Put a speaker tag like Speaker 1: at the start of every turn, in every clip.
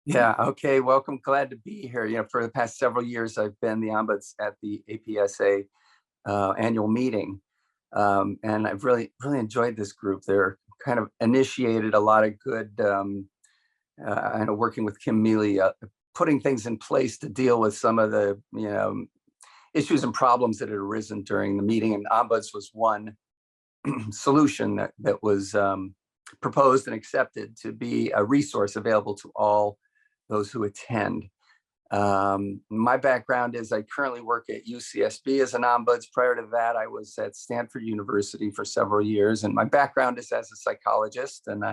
Speaker 1: Yeah, okay, welcome. Glad to be here. For the past several years, I've been the ombuds at the APSA annual meeting, and I've really enjoyed this group. They're kind of initiated a lot of good. I know working with Kim Mealy, putting things in place to deal with some of the issues and problems that had arisen during the meeting, and ombuds was one solution that was proposed and accepted to be a resource available to all those who attend. My background is I currently work at UCSB as an ombuds. Prior to that, I was at Stanford University for several years, and my background is as a psychologist. And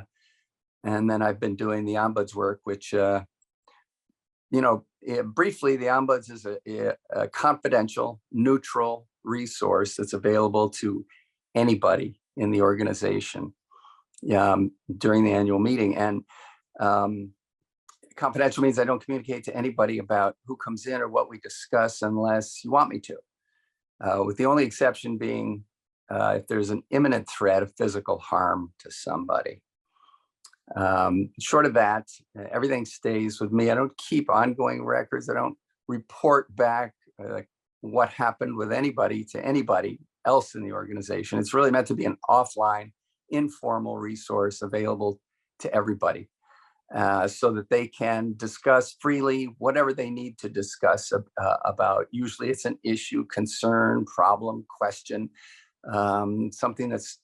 Speaker 1: then I've been doing the ombuds work, which briefly, the ombuds is a confidential, neutral resource that's available to anybody in the organization during the annual meeting. And confidential means I don't communicate to anybody about who comes in or what we discuss unless you want me to, with the only exception being if there's an imminent threat of physical harm to somebody. Short of that, everything stays with me. I don't keep ongoing records. I don't report back what happened with anybody to anybody else in the organization. It's really meant to be an offline, informal resource available to everybody, so that they can discuss freely whatever they need to discuss about. Usually it's an issue, concern, problem, question, something that's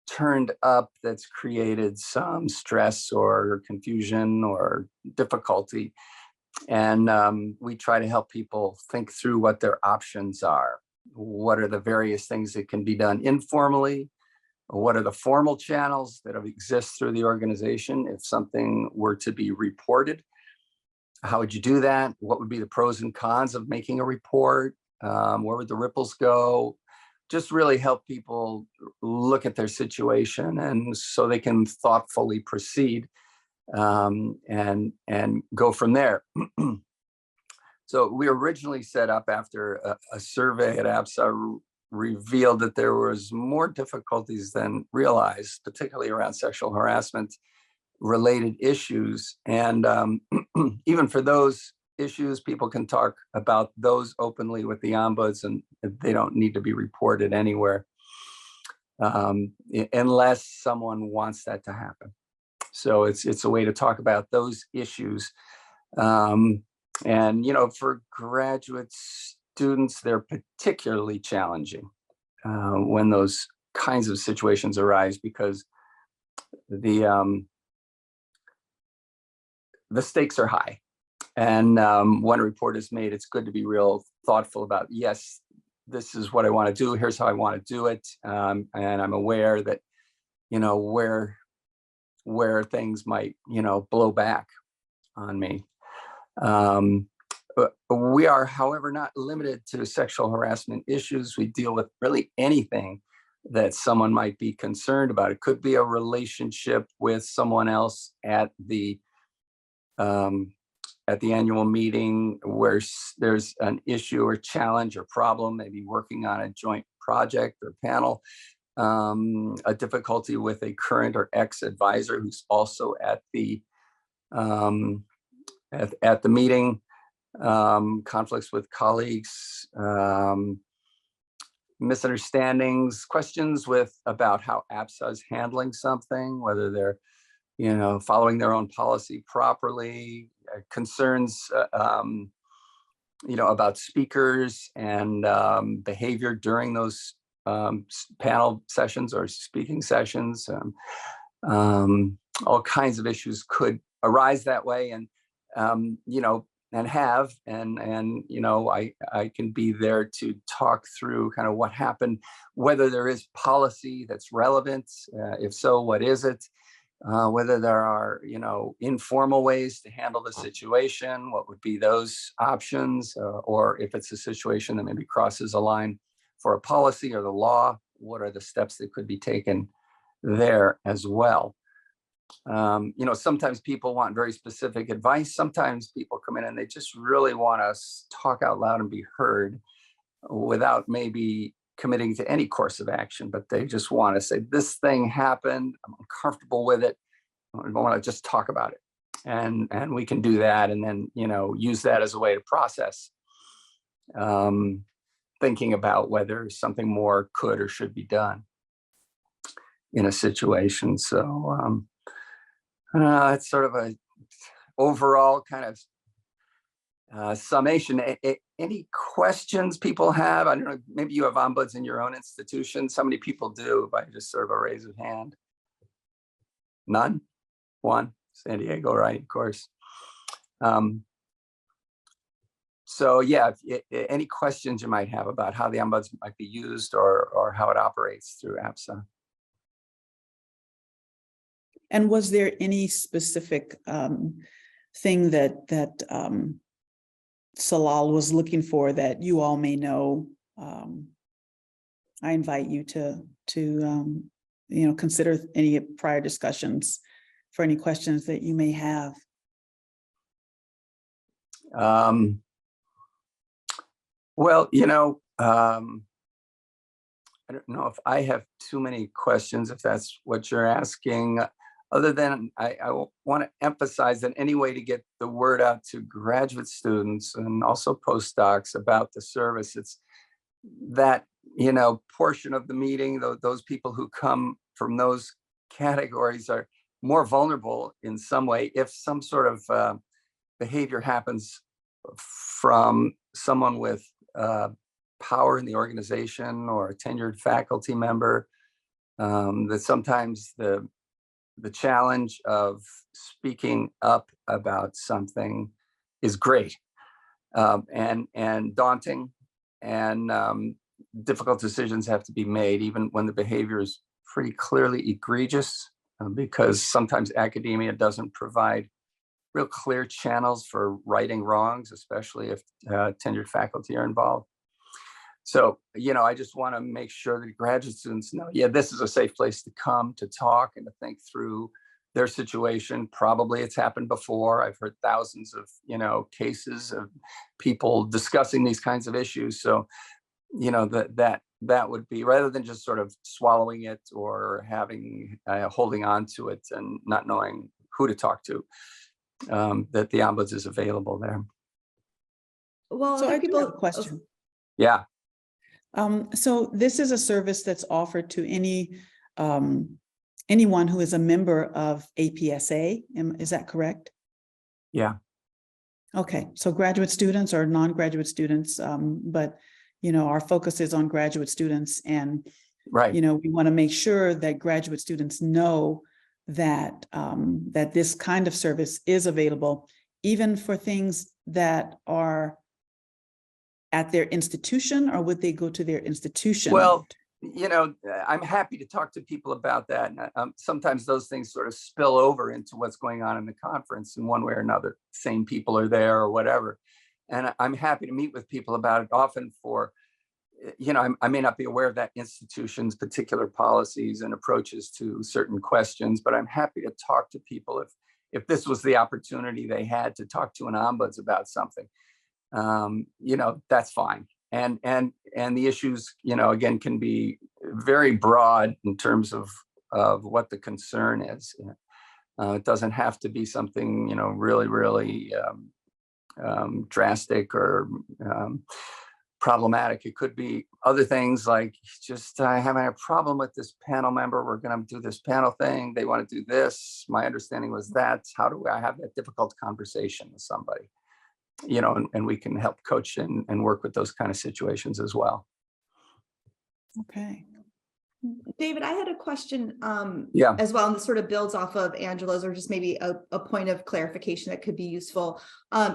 Speaker 1: turned up that's created some stress or confusion or difficulty. And we try to help people think through what their options are. What are the various things that can be done informally? What are the formal channels that exist through the organization if something were to be reported? How would you do that? What would be the pros and cons of making a report? Where would the ripples go? Just really help people look at their situation, and so they can thoughtfully proceed and go from there. So we originally set up after a survey at APSA revealed that there was more difficulties than realized, particularly around sexual harassment related issues. And even for those issues, people can talk about those openly with the ombuds, and they don't need to be reported anywhere unless someone wants that to happen. So it's a way to talk about those issues. And for graduate students, they're particularly challenging when those kinds of situations arise, because the stakes are high. And when a report is made, it's good to be real thoughtful about, yes, this is what I want to do. Here's how I want to do it. And I'm aware that, where things might, blow back on me. We are, however, not limited to sexual harassment issues. We deal with really anything that someone might be concerned about. It could be a relationship with someone else at the annual meeting where there's an issue or challenge or problem, maybe working on a joint project or panel, a difficulty with a current or ex-advisor who's also at the meeting, conflicts with colleagues, misunderstandings, questions about how APSA is handling something, whether they're following their own policy properly, concerns about speakers and behavior during those panel sessions or speaking sessions. All kinds of issues could arise that way, and I can be there to talk through kind of what happened, whether there is policy that's relevant, if so, what is it? Whether there are, informal ways to handle the situation, what would be those options, or if it's a situation that maybe crosses a line for a policy or the law, what are the steps that could be taken there as well? Sometimes people want very specific advice. Sometimes people come in and they just really want to talk out loud and be heard without maybe committing to any course of action, but they just want to say, this thing happened, I'm uncomfortable with it, I want to just talk about it. and we can do that, and then, you know, use that as a way to process thinking about whether something more could or should be done in a situation. So it's sort of a overall kind of summation. Any questions people have? I don't know, maybe you have ombuds in your own institution. So many people do, by just sort of a raise of hand. None? One? San Diego, right? Of course. So yeah, any questions you might have about how the ombuds might be used or how it operates through APSA.
Speaker 2: And was there any specific thing that Salal was looking for that you all may know? I invite you to you know, consider any prior discussions for any questions that you may have.
Speaker 1: Well, you know, I don't know if I have too many questions, if that's what you're asking, other than I want to emphasize that any way to get the word out to graduate students and also postdocs about the service, it's that, you know, portion of the meeting, those people who come from those categories are more vulnerable in some way if some sort of behavior happens from someone with power in the organization or a tenured faculty member, that sometimes the challenge of speaking up about something is great and daunting, and difficult decisions have to be made even when the behavior is pretty clearly egregious, because sometimes academia doesn't provide real clear channels for righting wrongs, especially if tenured faculty are involved. So, you know, I just want to make sure that graduate students know, yeah, this is a safe place to come to talk and to think through their situation. Probably it's happened before. I've heard thousands of, you know, cases of people discussing these kinds of issues. So, you know, that would be, rather than just sort of swallowing it or having holding on to it and not knowing who to talk to, that the ombuds is available there.
Speaker 3: Well,
Speaker 2: So I do have a
Speaker 3: people,
Speaker 2: question.
Speaker 1: Yeah.
Speaker 2: So this is a service that's offered to anyone who is a member of APSA. Is that correct?
Speaker 1: Yeah.
Speaker 2: Okay, so graduate students or non-graduate students, but you know, our focus is on graduate students, and
Speaker 1: Right.
Speaker 2: you know, we want to make sure that graduate students know that that this kind of service is available, even for things that are at their institution, or would they go to their institution?
Speaker 1: Well, you know, I'm happy to talk to people about that. Sometimes those things sort of spill over into what's going on in the conference in one way or another. Same people are there or whatever. And I'm happy to meet with people about it, often for, you know, I may not be aware of that institution's particular policies and approaches to certain questions, but I'm happy to talk to people if this was the opportunity they had to talk to an ombuds about something. You know, that's fine. And the issues, you know, again, can be very broad in terms of what the concern is. It doesn't have to be something, you know, really drastic or problematic. It could be other things like just having a problem with this panel member. We're going to do this panel thing. They want to do this. My understanding was that. How do I have that difficult conversation with somebody? You know, and we can help coach and work with those kind of situations as well.
Speaker 2: Okay.
Speaker 3: David, I had a question
Speaker 1: Yeah.
Speaker 3: as well, and this sort of builds off of Angela's, or just maybe a point of clarification that could be useful.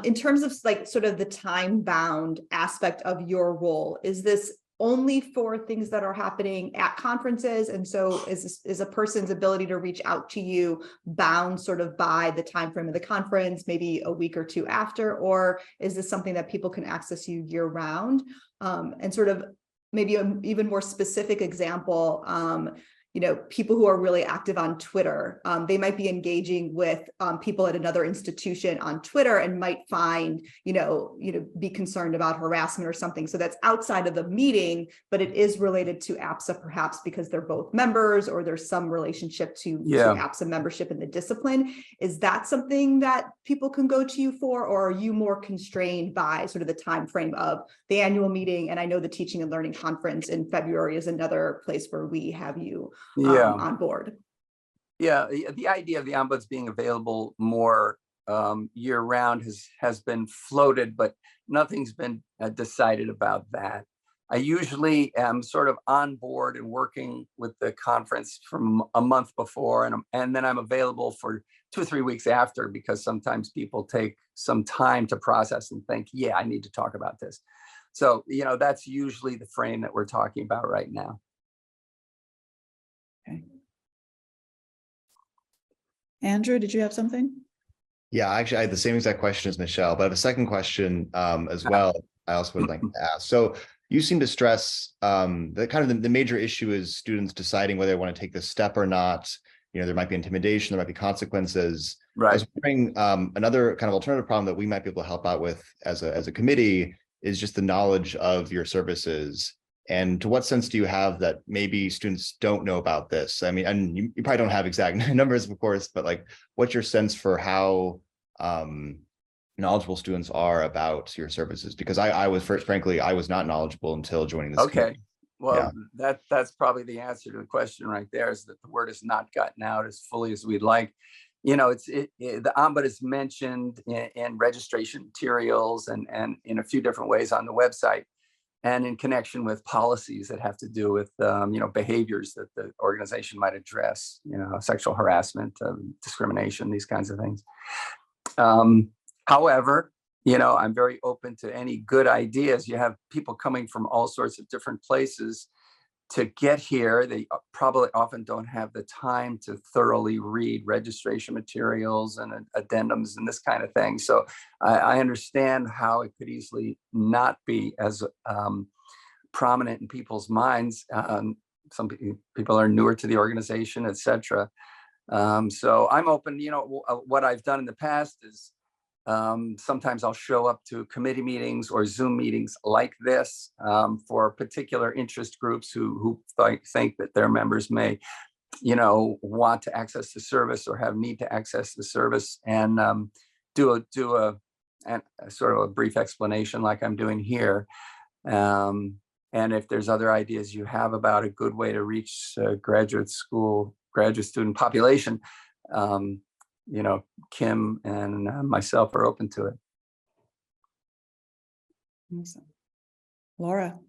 Speaker 3: In terms of like sort of the time-bound aspect of your role, is this only for things that are happening at conferences? And so is a person's ability to reach out to you bound sort of by the time frame of the conference, maybe a week or two after, or is this something that people can access you year round? And sort of maybe an even more specific example, people who are really active on Twitter. They might be engaging with people at another institution on Twitter and might find, be concerned about harassment or something. So that's outside of the meeting, but it is related to APSA perhaps because they're both members or there's some relationship to APSA membership in the discipline. Is that something that people can go to you for, or are you more constrained by sort of the time frame of the annual meeting? And I know the Teaching and Learning Conference in February is another place where we have you on board.
Speaker 1: Yeah, the idea of the ombuds being available more year round has been floated, but nothing's been decided about that. I usually am sort of on board and working with the conference from a month before, and then I'm available for 2 or 3 weeks after, because sometimes people take some time to process and think, yeah, I need to talk about this. So, that's usually the frame that we're talking about right now.
Speaker 2: Okay. Andrew, did you have something?
Speaker 4: Yeah, actually, I had the same exact question as Michelle, but I have a second question as well. I also would like to ask. So you seem to stress that kind of the major issue is students deciding whether they want to take this step or not. There might be intimidation, there might be consequences.
Speaker 1: Right.
Speaker 4: I was wondering, another kind of alternative problem that we might be able to help out with as a committee is just the knowledge of your services. And to what sense do you have that maybe students don't know about this? I mean, and you probably don't have exact numbers, of course, but like, what's your sense for how knowledgeable students are about your services? Because I was, frankly, I was not knowledgeable until joining this committee.
Speaker 1: Well, that's probably the answer to the question right there, is that the word has not gotten out as fully as we'd like. The ombud is mentioned in registration materials and in a few different ways on the website, and in connection with policies that have to do with behaviors that the organization might address, sexual harassment, discrimination, these kinds of things. However, I'm very open to any good ideas. You have people coming from all sorts of different places to get here. They probably often don't have the time to thoroughly read registration materials and addendums and this kind of thing. So I understand how it could easily not be as prominent in people's minds. Some people are newer to the organization, etc. So I'm open. What I've done in the past is sometimes I'll show up to committee meetings or Zoom meetings like this for particular interest groups who think that their members may, want to access the service or have need to access the service, and do a sort of a brief explanation like I'm doing here. And if there's other ideas you have about a good way to reach graduate student population, Kim and myself are open to it.
Speaker 2: Awesome. Laura.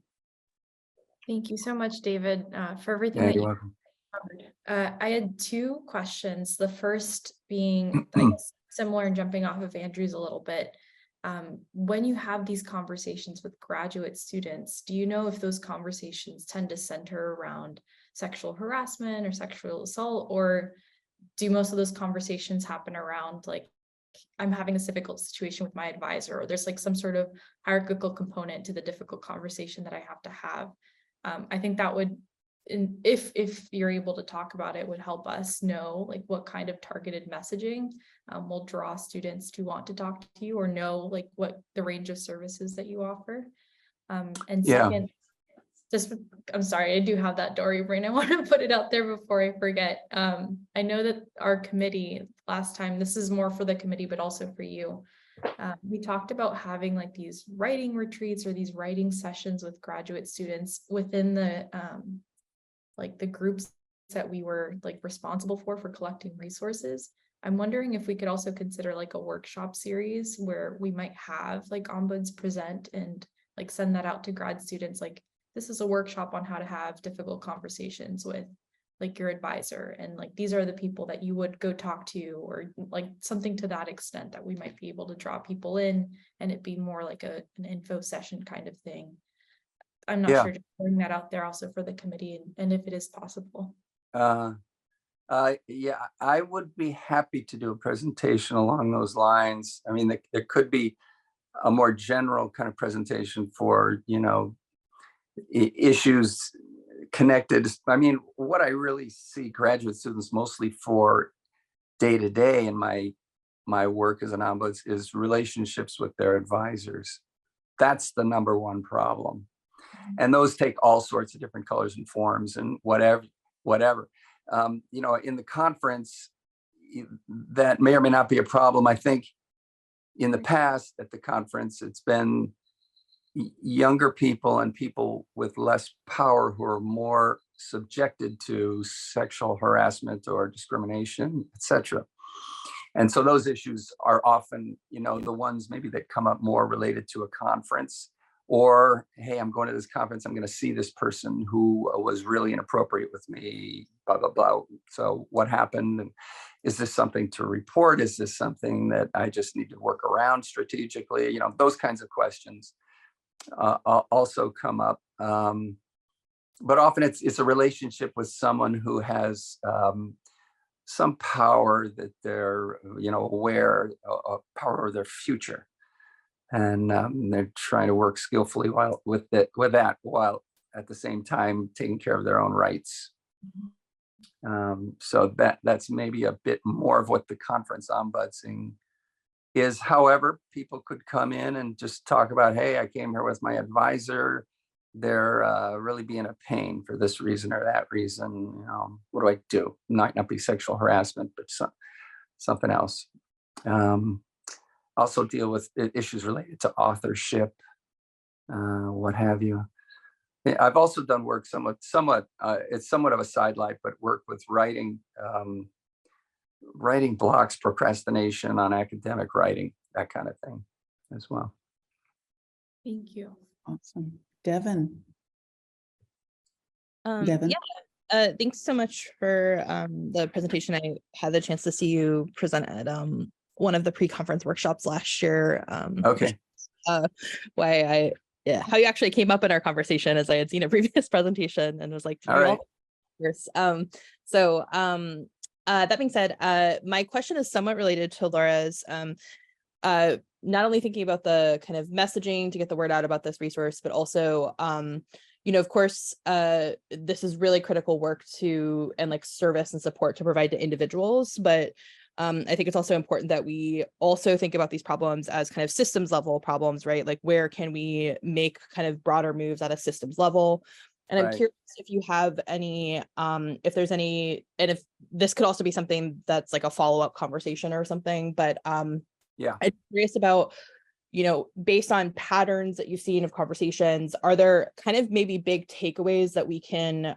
Speaker 5: Thank you so much, David, for everything
Speaker 1: Yeah,
Speaker 5: that
Speaker 1: you're
Speaker 5: you
Speaker 1: welcome.
Speaker 5: covered. I had 2 questions. The first being, I guess, similar and jumping off of Andrew's a little bit. When you have these conversations with graduate students, do you know if those conversations tend to center around sexual harassment or sexual assault, or do most of those conversations happen around, like, I'm having a difficult situation with my advisor, or there's like some sort of hierarchical component to the difficult conversation that I have to have? I think that would, if you're able to talk about it, would help us know like what kind of targeted messaging will draw students to want to talk to you, or know like what the range of services that you offer. And second, I'm sorry, I do have that Dory brain. I want to put it out there before I forget. I know that our committee last time, this is more for the committee, but also for you. We talked about having like these writing retreats or these writing sessions with graduate students within the like the groups that we were like responsible for collecting resources. I'm wondering if we could also consider like a workshop series where we might have like ombuds present and like send that out to grad students. Like, this is a workshop on how to have difficult conversations with like your advisor, and like these are the people that you would go talk to, or like something to that extent, that we might be able to draw people in and it be more like an info session kind of thing. I'm not sure, just putting that out there also for the committee, and if it is possible.
Speaker 1: Yeah, I would be happy to do a presentation along those lines. I mean, there could be a more general kind of presentation for, issues connected. I mean, what I really see graduate students mostly for day to day in my work as an ombuds is relationships with their advisors. That's the number one problem. And those take all sorts of different colors and forms and whatever. You know, in the conference, that may or may not be a problem. I think in the past at the conference, it's been younger people and people with less power who are more subjected to sexual harassment or discrimination, etc. And so those issues are often, you know, the ones maybe that come up more related to a conference, or, hey, I'm going to this conference, I'm going to see this person who was really inappropriate with me, blah, blah, blah. So what happened? And is this something to report? Is this something that I just need to work around strategically? You know, those kinds of questions also come up. But often it's a relationship with someone who has some power that they're, you know, aware of, power of their future. And they're trying to work skillfully with that while at the same time taking care of their own rights. So that's maybe a bit more of what the conference ombudsing is. However, people could come in and just talk about, hey, I came here with my advisor. They're really being a pain for this reason or that reason. You know, what do I do? Might not be sexual harassment, but something else. Also deal with issues related to authorship, what have you. I've also done work it's somewhat of a sidelight, but work with writing blocks, procrastination on academic writing, that kind of thing as well.
Speaker 5: Thank you.
Speaker 2: Awesome. Devin.
Speaker 6: Yeah, thanks so much for the presentation. I had the chance to see you present at one of the pre-conference workshops last year.
Speaker 1: Okay.
Speaker 6: How you actually came up in our conversation, as I had seen a previous presentation and was like,
Speaker 1: all right.
Speaker 6: That being said, my question is somewhat related to Laura's. Not only thinking about the kind of messaging to get the word out about this resource, but also, you know, of course, this is really critical work and like service and support to provide to individuals. But I think it's also important that we also think about these problems as kind of systems level problems, right? Like, where can we make kind of broader moves at a systems level? And I'm curious if you have any, if there's any, and if this could also be something that's like a follow-up conversation or something, but
Speaker 1: yeah,
Speaker 6: I'm curious about, you know, based on patterns that you've seen of conversations, are there kind of maybe big takeaways that we can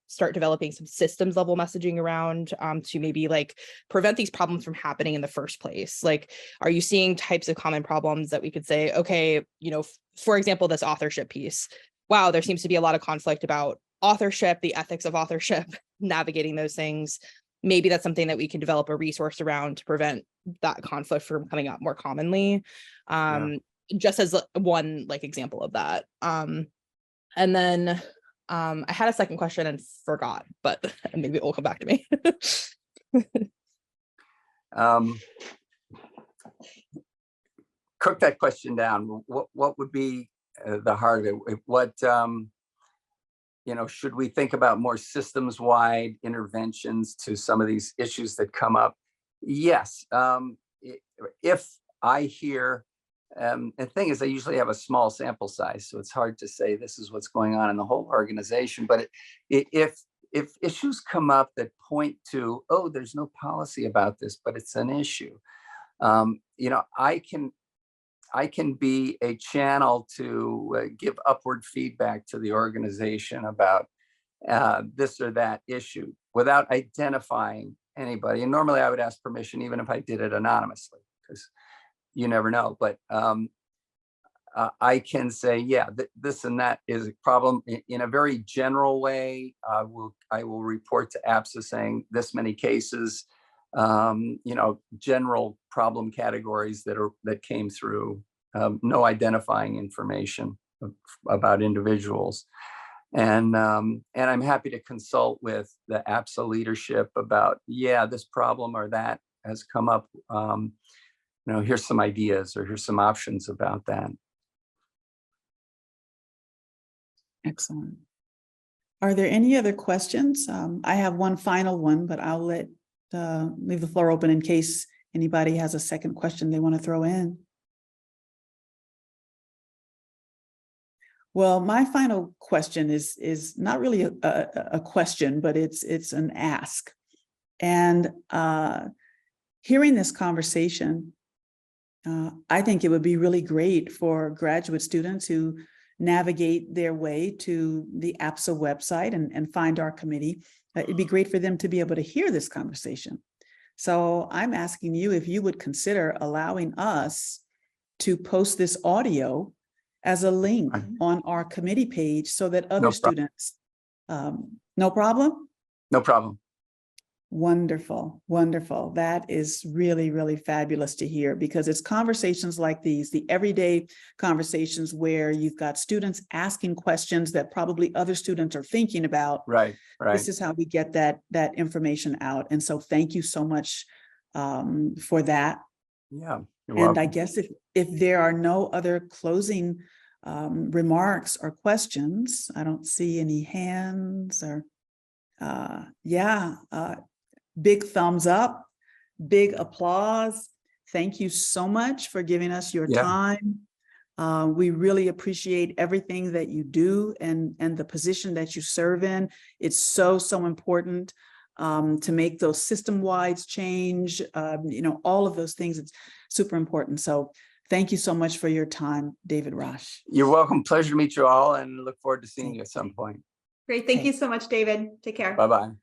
Speaker 6: start developing some systems level messaging around to maybe like prevent these problems from happening in the first place? Like, are you seeing types of common problems that we could say, okay, you know, for example, this authorship piece, wow, there seems to be a lot of conflict about authorship, the ethics of authorship, navigating those things. Maybe that's something that we can develop a resource around to prevent that conflict from coming up more commonly. Just as one like example of that. And then I had a second question and forgot, but maybe it will come back to me.
Speaker 1: Cook that question down. What would be the heart of it? What, you know, should we think about more systems-wide interventions to some of these issues that come up? Yes. If I hear, the thing is, I usually have a small sample size, so it's hard to say this is what's going on in the whole organization. But if issues come up that point to, oh, there's no policy about this, but it's an issue, you know, I can be a channel to give upward feedback to the organization about this or that issue without identifying anybody. And normally I would ask permission, even if I did it anonymously, because you never know. But I can say, yeah, this and that is a problem in a very general way. I will report to APSA saying this many cases, you know, general problem categories that came through, no identifying information about individuals. And I'm happy to consult with the APSA leadership about, yeah, this problem or that has come up. You know, here's some ideas or here's some options about that.
Speaker 2: Excellent. Are there any other questions? I have one final one, but I'll leave the floor open in case anybody has a second question they want to throw in. Well, my final question is not really a question, but it's an ask. And hearing this conversation, I think it would be really great for graduate students who navigate their way to the APSA website and find our committee. It'd be great for them to be able to hear this conversation. So I'm asking you if you would consider allowing us to post this audio as a link on our committee page so that other students, no problem?
Speaker 1: No problem.
Speaker 2: Wonderful, wonderful. That is really, really fabulous to hear, because it's conversations like these, the everyday conversations where you've got students asking questions that probably other students are thinking about.
Speaker 1: Right, right.
Speaker 2: This is how we get that information out. And so thank you so much for that.
Speaker 1: Yeah, you're
Speaker 2: And
Speaker 1: welcome.
Speaker 2: I guess if there are no other closing remarks or questions, I don't see any hands or big thumbs up, big applause. Thank you so much for giving us your time. We really appreciate everything that you do and the position that you serve in. It's so important to make those system-wide change, all of those things. It's super important. So thank you so much for your time, David Rosh.
Speaker 1: You're welcome. Pleasure to meet you all and look forward to seeing you at some point.
Speaker 3: Great. Thank you so much, David. Take care.
Speaker 1: Bye-bye.